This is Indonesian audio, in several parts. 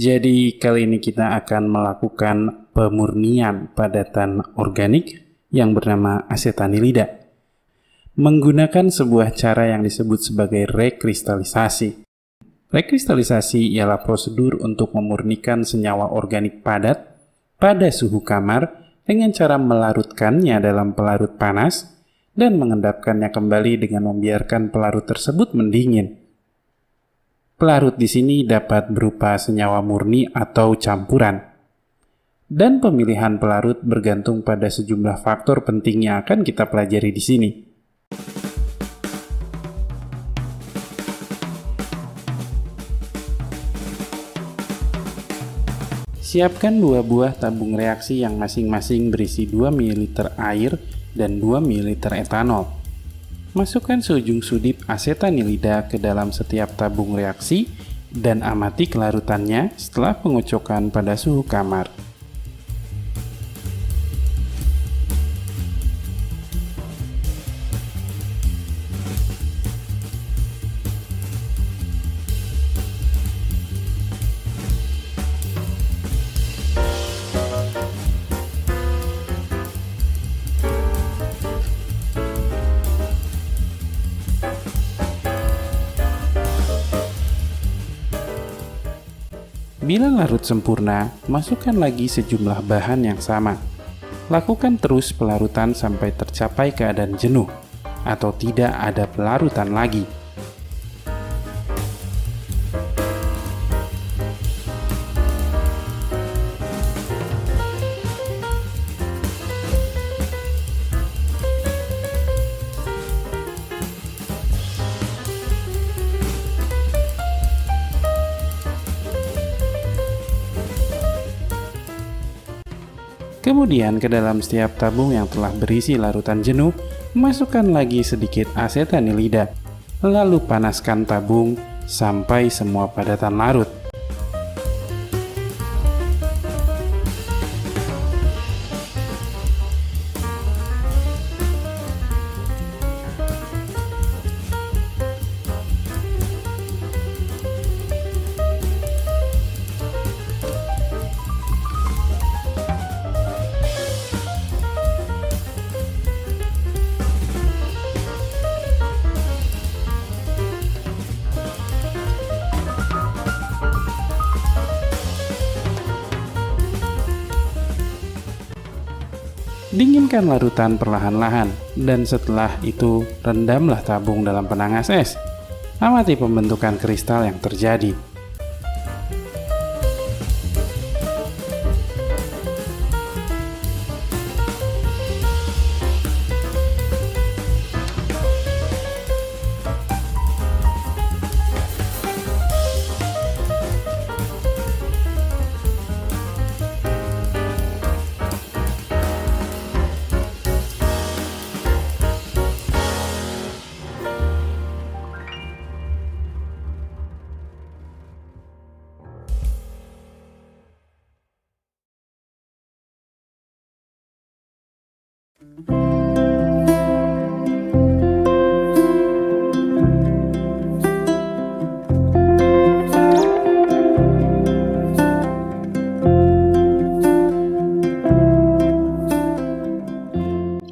Jadi kali ini kita akan melakukan pemurnian padatan organik yang bernama asetanilida menggunakan sebuah cara yang disebut sebagai rekristalisasi. Rekristalisasi ialah prosedur untuk memurnikan senyawa organik padat pada suhu kamar dengan cara melarutkannya dalam pelarut panas dan mengendapkannya kembali dengan membiarkan pelarut tersebut mendingin. Pelarut di sini dapat berupa senyawa murni atau campuran. Dan pemilihan pelarut bergantung pada sejumlah faktor penting yang akan kita pelajari di sini. Siapkan 2 buah tabung reaksi yang masing-masing berisi 2 ml air dan 2 ml etanol. Masukkan seujung sudip asetanilida ke dalam setiap tabung reaksi dan amati kelarutannya setelah pengocokan pada suhu kamar. Bila larut sempurna, masukkan lagi sejumlah bahan yang sama. Lakukan terus pelarutan sampai tercapai keadaan jenuh, atau tidak ada pelarutan lagi. Kemudian ke dalam setiap tabung yang telah berisi larutan jenuh, masukkan lagi sedikit asetanilida. Lalu panaskan tabung sampai semua padatan larut. Dinginkan larutan perlahan-lahan, dan setelah itu rendamlah tabung dalam penangas es. Amati pembentukan kristal yang terjadi.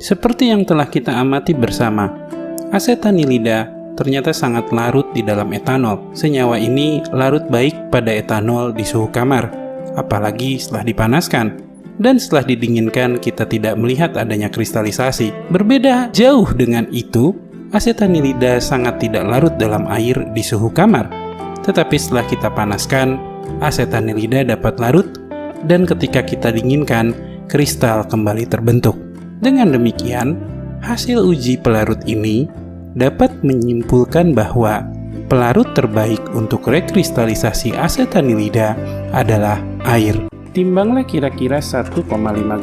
Seperti yang telah kita amati bersama, asetanilida ternyata sangat larut di dalam etanol. Senyawa ini larut baik pada etanol di suhu kamar, apalagi setelah dipanaskan. Dan setelah didinginkan, kita tidak melihat adanya kristalisasi. Berbeda jauh dengan itu, asetanilida sangat tidak larut dalam air di suhu kamar. Tetapi setelah kita panaskan, asetanilida dapat larut, dan ketika kita dinginkan, kristal kembali terbentuk. Dengan demikian, hasil uji pelarut ini dapat menyimpulkan bahwa pelarut terbaik untuk rekristalisasi asetanilida adalah air. Timbanglah kira-kira 1,5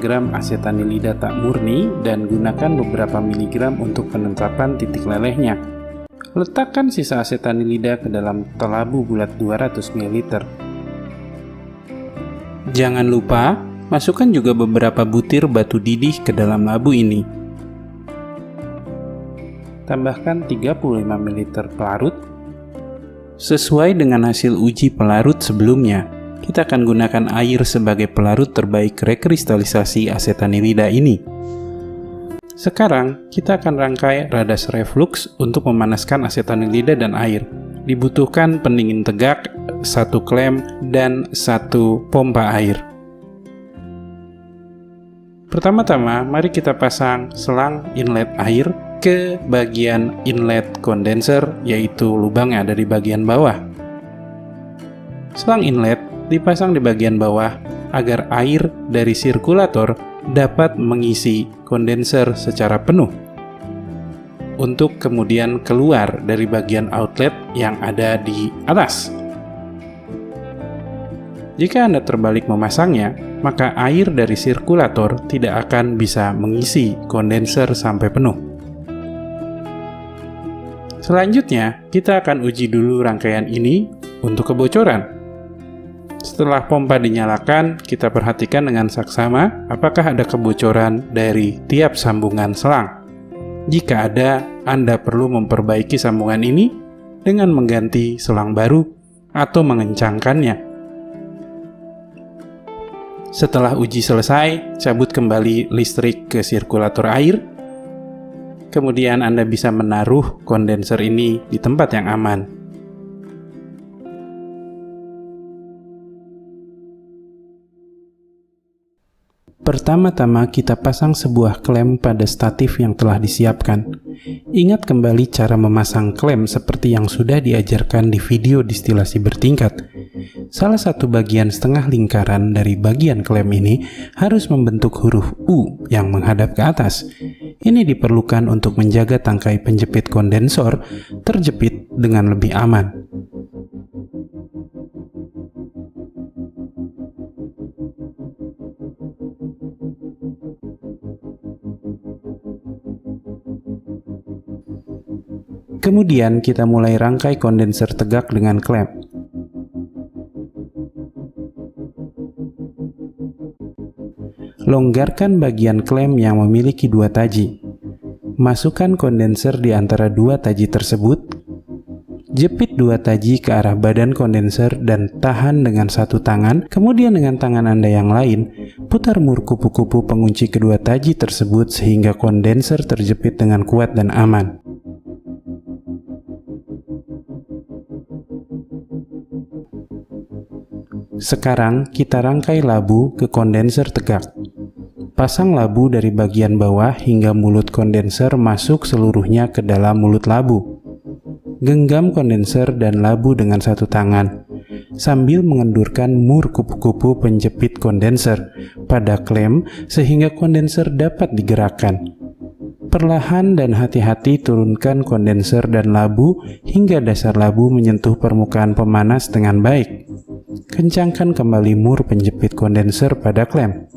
gram asetanilida tak murni dan gunakan beberapa miligram untuk penetapan titik lelehnya. Letakkan sisa asetanilida ke dalam telabu bulat 200 ml. Jangan lupa masukkan juga beberapa butir batu didih ke dalam labu ini. Tambahkan 35 ml pelarut sesuai dengan hasil uji pelarut sebelumnya. kita akan gunakan air sebagai pelarut terbaik rekristalisasi asetanilida ini. Sekarang, kita akan rangkai radas reflux untuk memanaskan asetanilida dan air. Dibutuhkan pendingin tegak, 1 klem, dan 1 pompa air. Pertama-tama, mari kita pasang selang inlet air ke bagian inlet kondenser, yaitu lubangnya ada di bagian bawah. Selang inlet dipasang di bagian bawah agar air dari sirkulator dapat mengisi kondenser secara penuh untuk kemudian keluar dari bagian outlet yang ada di atas. Jika Anda terbalik memasangnya, maka air dari sirkulator tidak akan bisa mengisi kondenser sampai penuh. Selanjutnya, kita akan uji dulu rangkaian ini untuk kebocoran. Setelah pompa dinyalakan, kita perhatikan dengan saksama apakah ada kebocoran dari tiap sambungan selang. Jika ada, Anda perlu memperbaiki sambungan ini dengan mengganti selang baru atau mengencangkannya. Setelah uji selesai, cabut kembali listrik ke sirkulator air. Kemudian Anda bisa menaruh kondenser ini di tempat yang aman. Pertama-tama kita pasang sebuah klem pada statif yang telah disiapkan. Ingat kembali cara memasang klem seperti yang sudah diajarkan di video distilasi bertingkat. Salah satu bagian setengah lingkaran dari bagian klem ini harus membentuk huruf U yang menghadap ke atas. Ini diperlukan untuk menjaga tangkai penjepit kondensor terjepit dengan lebih aman. Kemudian kita mulai rangkai kondenser tegak dengan klem. Longgarkan bagian klem yang memiliki 2 taji. Masukkan kondenser di antara 2 taji tersebut. Jepit 2 taji ke arah badan kondenser dan tahan dengan 1 tangan. Kemudian dengan tangan Anda yang lain, putar mur kupu-kupu pengunci kedua taji tersebut sehingga kondenser terjepit dengan kuat dan aman. Sekarang kita rangkai labu ke kondenser tegak. Pasang labu dari bagian bawah hingga mulut kondenser masuk seluruhnya ke dalam mulut labu. Genggam kondenser dan labu dengan 1 tangan, sambil mengendurkan mur kupu-kupu penjepit kondenser pada klem sehingga kondenser dapat digerakkan. Perlahan dan hati-hati turunkan kondenser dan labu hingga dasar labu menyentuh permukaan pemanas dengan baik. Kencangkan kembali mur penjepit kondenser pada klem.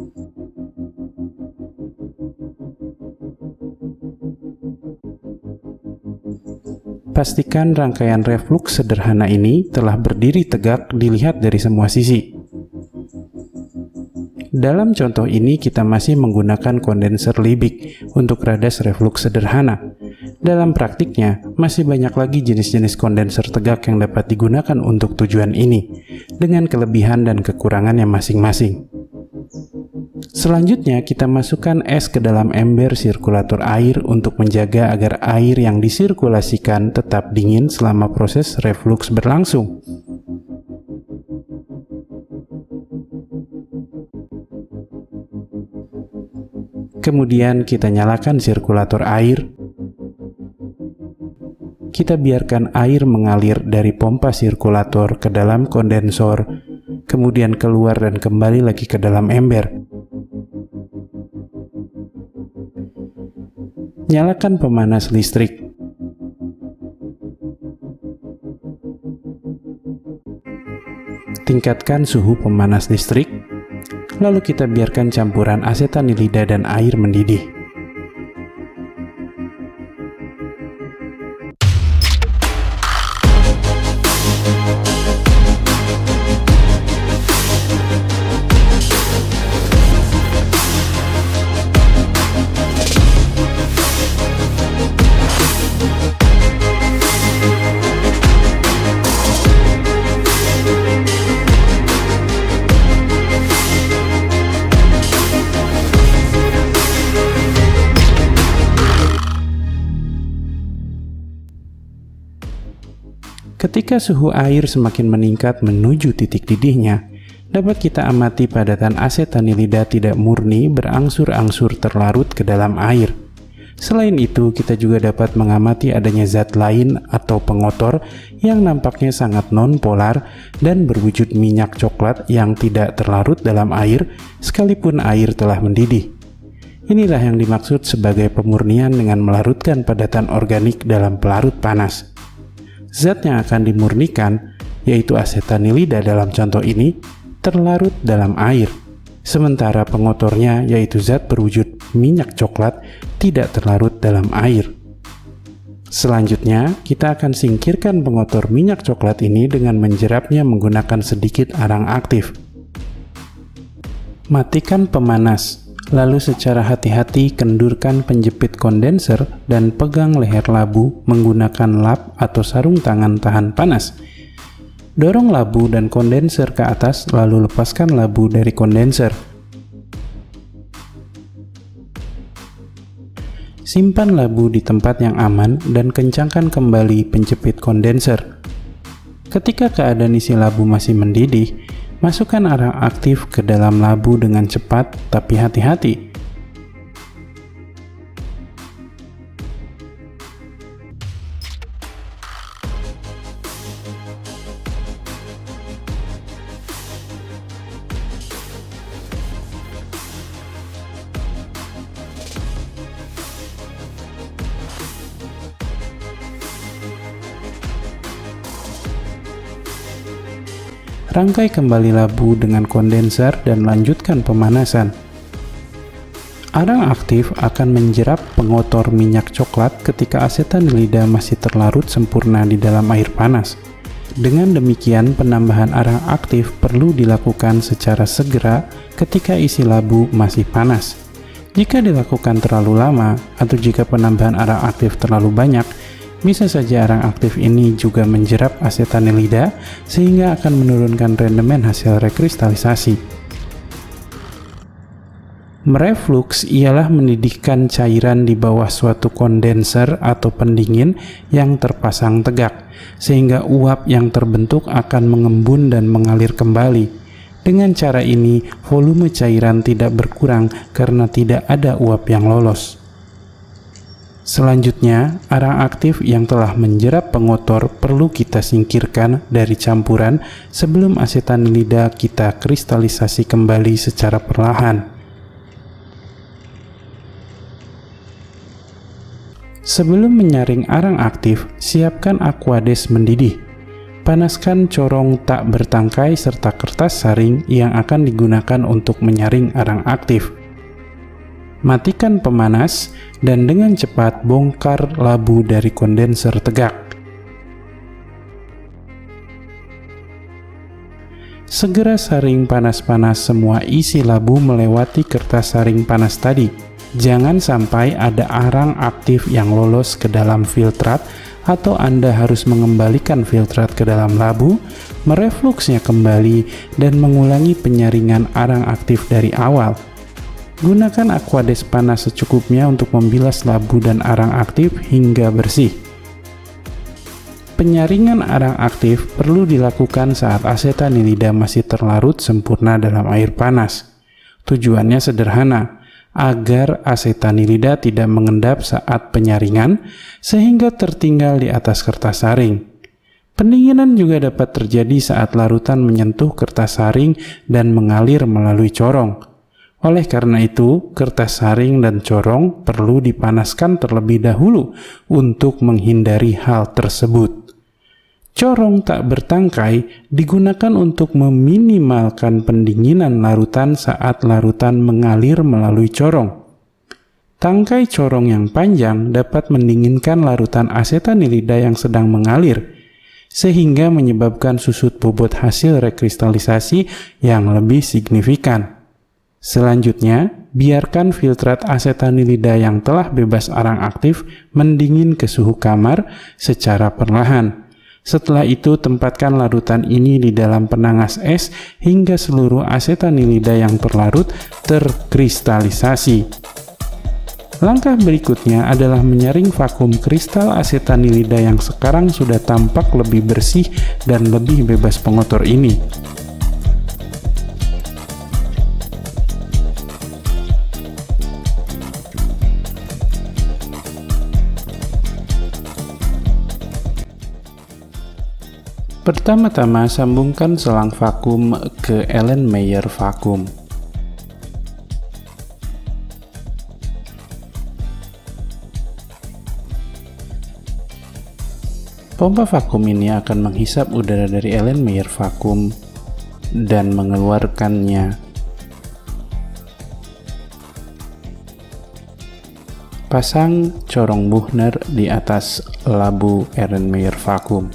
Pastikan rangkaian reflux sederhana ini telah berdiri tegak dilihat dari semua sisi. Dalam contoh ini kita masih menggunakan kondenser Liebig untuk radas reflux sederhana. Dalam praktiknya, masih banyak lagi jenis-jenis kondenser tegak yang dapat digunakan untuk tujuan ini, dengan kelebihan dan kekurangannya masing-masing. Selanjutnya, kita masukkan es ke dalam ember sirkulator air untuk menjaga agar air yang disirkulasikan tetap dingin selama proses reflux berlangsung. Kemudian kita nyalakan sirkulator air. Kita biarkan air mengalir dari pompa sirkulator ke dalam kondensor, kemudian keluar dan kembali lagi ke dalam ember. Nyalakan pemanas listrik. Tingkatkan suhu pemanas listrik, lalu kita biarkan campuran asetanilida dan air mendidih. Ketika suhu air semakin meningkat menuju titik didihnya, dapat kita amati padatan asetanilida tidak murni berangsur-angsur terlarut ke dalam air. Selain itu, kita juga dapat mengamati adanya zat lain atau pengotor yang nampaknya sangat non-polar dan berwujud minyak coklat yang tidak terlarut dalam air sekalipun air telah mendidih. Inilah yang dimaksud sebagai pemurnian dengan melarutkan padatan organik dalam pelarut panas. Zat yang akan dimurnikan, yaitu asetanilida dalam contoh ini, terlarut dalam air. Sementara pengotornya, yaitu zat berwujud minyak coklat, tidak terlarut dalam air. Selanjutnya, kita akan singkirkan pengotor minyak coklat ini dengan menjerapnya menggunakan sedikit arang aktif. Matikan pemanas, lalu secara hati-hati kendurkan penjepit kondenser dan pegang leher labu menggunakan lap atau sarung tangan tahan panas. Dorong labu dan kondenser ke atas, lalu lepaskan labu dari kondenser. Simpan labu di tempat yang aman dan kencangkan kembali penjepit kondenser. Ketika keadaan isi labu masih mendidih, masukkan arang aktif ke dalam labu dengan cepat tapi hati-hati. Rangkai kembali labu dengan kondenser dan lanjutkan pemanasan. Arang aktif akan menjerap pengotor minyak coklat ketika asetanilida masih terlarut sempurna di dalam air panas. Dengan demikian, penambahan arang aktif perlu dilakukan secara segera ketika isi labu masih panas. Jika dilakukan terlalu lama atau jika penambahan arang aktif terlalu banyak, bisa saja arang aktif ini juga menjerap asetanilida sehingga akan menurunkan rendemen hasil rekristalisasi. Merefluks ialah mendidihkan cairan di bawah suatu kondenser atau pendingin yang terpasang tegak, sehingga uap yang terbentuk akan mengembun dan mengalir kembali. Dengan cara ini, volume cairan tidak berkurang karena tidak ada uap yang lolos. Selanjutnya, arang aktif yang telah menjerap pengotor perlu kita singkirkan dari campuran sebelum asetanilida kita kristalisasi kembali secara perlahan. Sebelum menyaring arang aktif, siapkan aquades mendidih. Panaskan corong tak bertangkai serta kertas saring yang akan digunakan untuk menyaring arang aktif. Matikan pemanas dan dengan cepat bongkar labu dari kondenser tegak. Segera saring panas-panas semua isi labu melewati kertas saring panas tadi. Jangan sampai ada arang aktif yang lolos ke dalam filtrat atau Anda harus mengembalikan filtrat ke dalam labu, merefluksnya kembali, dan mengulangi penyaringan arang aktif dari awal. Gunakan aquades panas secukupnya untuk membilas labu dan arang aktif hingga bersih. Penyaringan arang aktif perlu dilakukan saat asetanilida masih terlarut sempurna dalam air panas. Tujuannya sederhana, agar asetanilida tidak mengendap saat penyaringan sehingga tertinggal di atas kertas saring. Pendinginan juga dapat terjadi saat larutan menyentuh kertas saring dan mengalir melalui corong. Oleh karena itu, kertas saring dan corong perlu dipanaskan terlebih dahulu untuk menghindari hal tersebut. Corong tak bertangkai digunakan untuk meminimalkan pendinginan larutan saat larutan mengalir melalui corong. Tangkai corong yang panjang dapat mendinginkan larutan asetanilida yang sedang mengalir, sehingga menyebabkan susut bobot hasil rekristalisasi yang lebih signifikan. Selanjutnya, biarkan filtrat asetanilida yang telah bebas arang aktif mendingin ke suhu kamar secara perlahan. Setelah itu, tempatkan larutan ini di dalam penangas es hingga seluruh asetanilida yang terlarut terkristalisasi. Langkah berikutnya adalah menyaring vakum kristal asetanilida yang sekarang sudah tampak lebih bersih dan lebih bebas pengotor ini. Pertama-tama, sambungkan selang vakum ke Erlenmeyer vakum. Pompa vakum ini akan menghisap udara dari Erlenmeyer vakum dan mengeluarkannya. Pasang corong Buchner di atas labu Erlenmeyer vakum.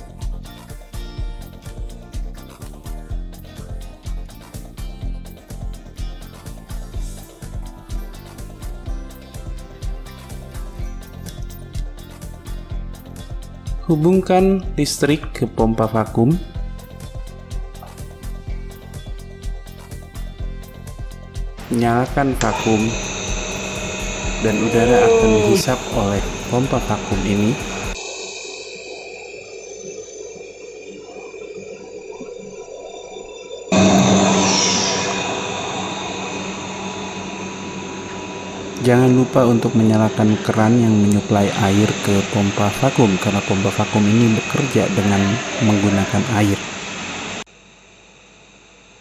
Hubungkan listrik ke pompa vakum. Nyalakan vakum dan udara akan dihisap oleh pompa vakum ini. Jangan lupa untuk menyalakan keran yang menyuplai air ke pompa vakum karena pompa vakum ini bekerja dengan menggunakan air.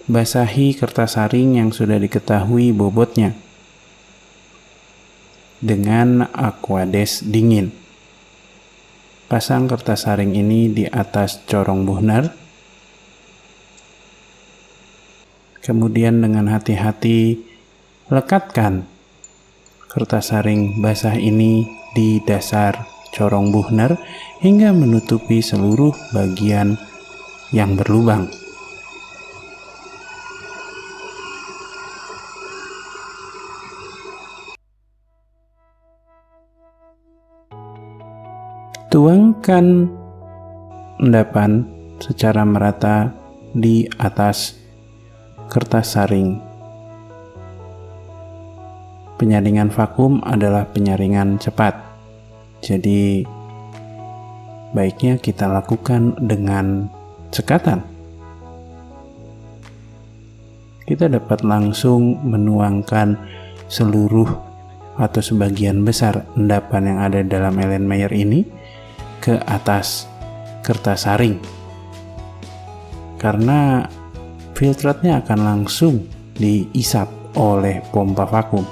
Basahi kertas saring yang sudah diketahui bobotnya dengan Aquades dingin. Pasang kertas saring ini di atas corong Buchner. Kemudian dengan hati-hati lekatkan kertas saring basah ini di dasar corong Buchner hingga menutupi seluruh bagian yang berlubang. Tuangkan endapan secara merata di atas kertas saring. Penyaringan vakum adalah penyaringan cepat, jadi baiknya kita lakukan dengan cekatan. Kita dapat langsung menuangkan seluruh atau sebagian besar endapan yang ada dalam Erlenmeyer ini ke atas kertas saring, karena filtratnya akan langsung diisap oleh pompa vakum.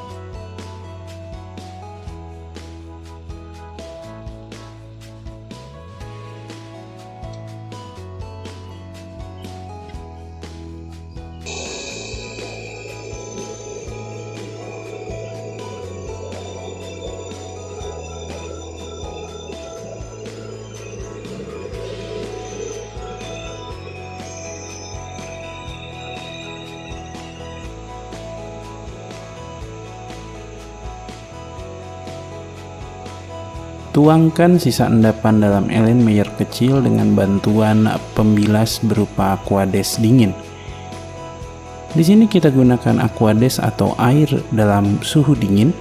Tuangkan sisa endapan dalam Erlenmeyer kecil dengan bantuan pembilas berupa Aquades dingin. Di sini kita gunakan Aquades atau air dalam suhu dingin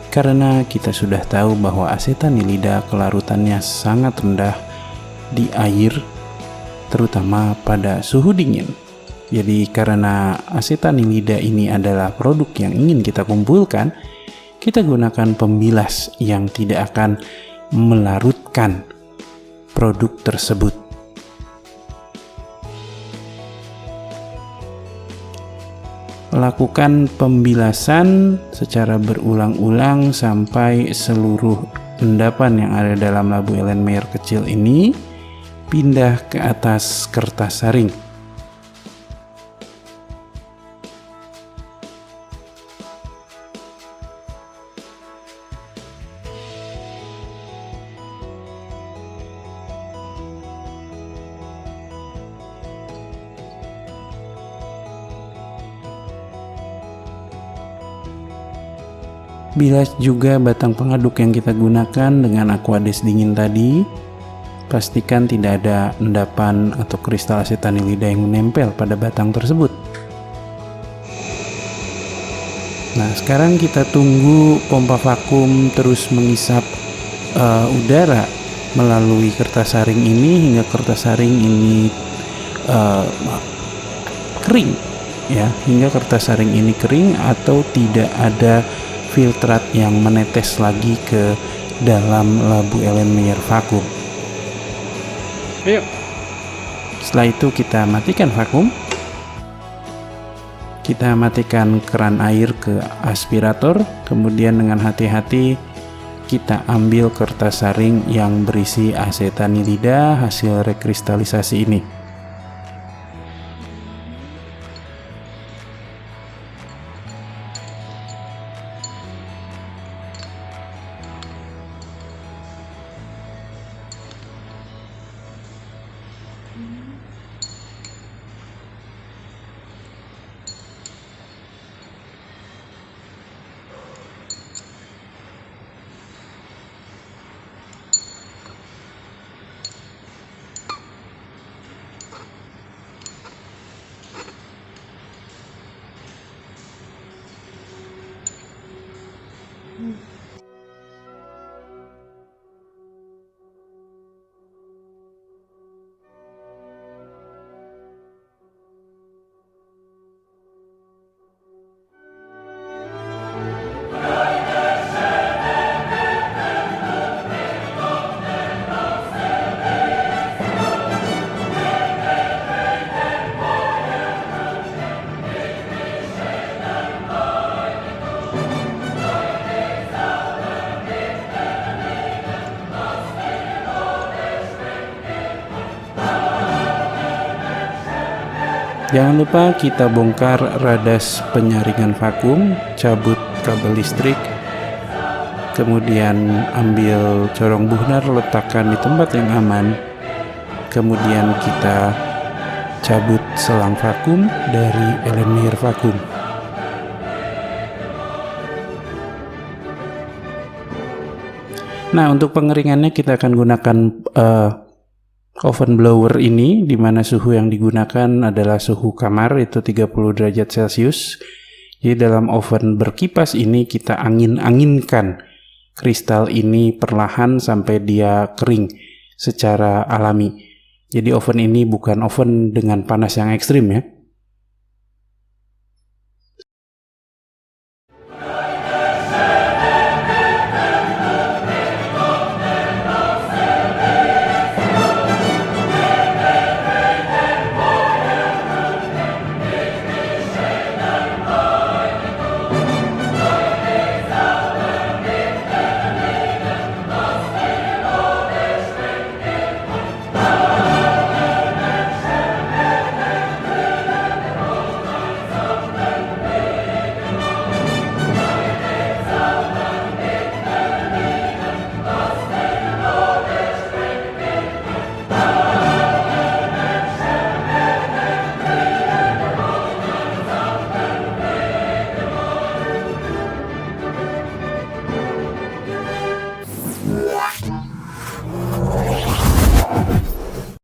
karena kita sudah tahu bahwa asetanilida kelarutannya sangat rendah di air, terutama pada suhu dingin. Jadi karena asetanilida ini adalah produk yang ingin kita kumpulkan, kita gunakan pembilas yang tidak akan melarutkan produk tersebut. Lakukan pembilasan secara berulang-ulang sampai seluruh endapan yang ada dalam labu Erlenmeyer kecil ini pindah ke atas kertas saring. Bilas juga batang pengaduk yang kita gunakan dengan Aquades dingin tadi. Pastikan tidak ada endapan atau kristal asetanilida yang menempel pada batang tersebut. Nah, sekarang kita tunggu pompa vakum terus mengisap udara melalui kertas saring ini hingga kertas saring ini kering, ya, hingga kertas saring ini kering atau tidak ada filtrat yang menetes lagi ke dalam labu Erlenmeyer vakum. Setelah itu kita matikan vakum. Kita matikan keran air ke aspirator, kemudian dengan hati-hati kita ambil kertas saring yang berisi asetanilida hasil rekristalisasi ini. Jangan lupa kita bongkar radas penyaringan vakum, cabut kabel listrik, kemudian ambil corong Buchner, letakkan di tempat yang aman, kemudian kita cabut selang vakum dari Erlenmeyer vakum. Nah, untuk pengeringannya kita akan gunakan oven blower ini, di mana suhu yang digunakan adalah suhu kamar, itu 30 derajat Celcius. Jadi dalam oven berkipas ini kita anginkan kristal ini perlahan sampai dia kering secara alami. Jadi oven ini bukan oven dengan panas yang ekstrim, ya.